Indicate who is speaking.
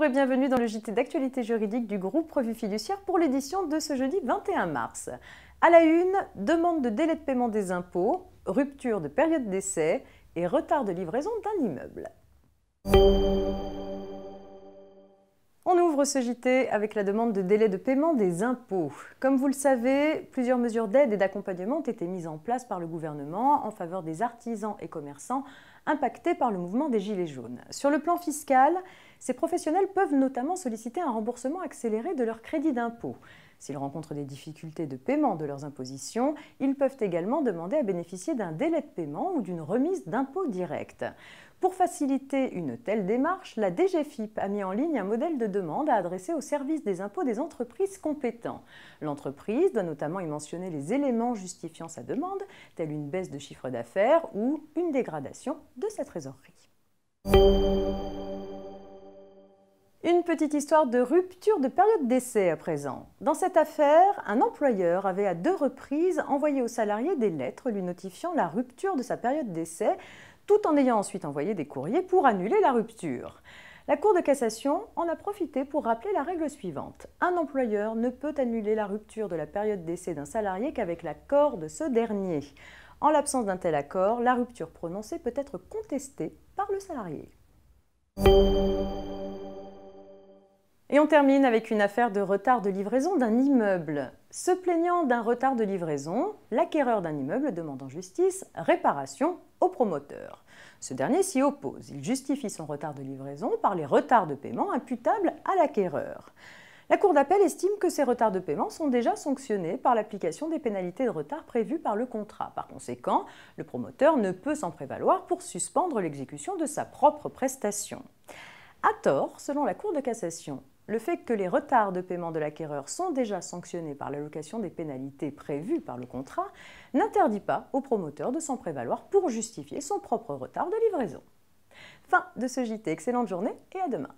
Speaker 1: et bienvenue dans le JT d'actualité juridique du groupe Revue Fiduciaire pour l'édition de ce jeudi 21 mars. À la une, demande de délai de paiement des impôts, rupture de période d'essai et retard de livraison d'un immeuble. On ouvre ce JT avec la demande de délai de paiement des impôts. Comme vous le savez, plusieurs mesures d'aide et d'accompagnement ont été mises en place par le gouvernement en faveur des artisans et commerçants impactés par le mouvement des Gilets jaunes. Sur le plan fiscal, ces professionnels peuvent notamment solliciter un remboursement accéléré de leur crédit d'impôt. S'ils rencontrent des difficultés de paiement de leurs impositions, ils peuvent également demander à bénéficier d'un délai de paiement ou d'une remise d'impôt direct. Pour faciliter une telle démarche, la DGFiP a mis en ligne un modèle de demande à adresser au service des impôts des entreprises compétents. L'entreprise doit notamment y mentionner les éléments justifiant sa demande, telle une baisse de chiffre d'affaires ou une dégradation de sa trésorerie. Une petite histoire de rupture de période d'essai à présent. Dans cette affaire, un employeur avait à 2 reprises envoyé aux salariés des lettres lui notifiant la rupture de sa période d'essai, tout en ayant ensuite envoyé des courriers pour annuler la rupture. La Cour de cassation en a profité pour rappeler la règle suivante. Un employeur ne peut annuler la rupture de la période d'essai d'un salarié qu'avec l'accord de ce dernier. En l'absence d'un tel accord, la rupture prononcée peut être contestée par le salarié. Et on termine avec une affaire de retard de livraison d'un immeuble. Se plaignant d'un retard de livraison, l'acquéreur d'un immeuble demande en justice réparation au promoteur. Ce dernier s'y oppose. Il justifie son retard de livraison par les retards de paiement imputables à l'acquéreur. La Cour d'appel estime que ces retards de paiement sont déjà sanctionnés par l'application des pénalités de retard prévues par le contrat. Par conséquent, le promoteur ne peut s'en prévaloir pour suspendre l'exécution de sa propre prestation. À tort, selon la Cour de cassation, le fait que les retards de paiement de l'acquéreur sont déjà sanctionnés par l'allocation des pénalités prévues par le contrat n'interdit pas au promoteur de s'en prévaloir pour justifier son propre retard de livraison. Fin de ce JT, excellente journée et à demain.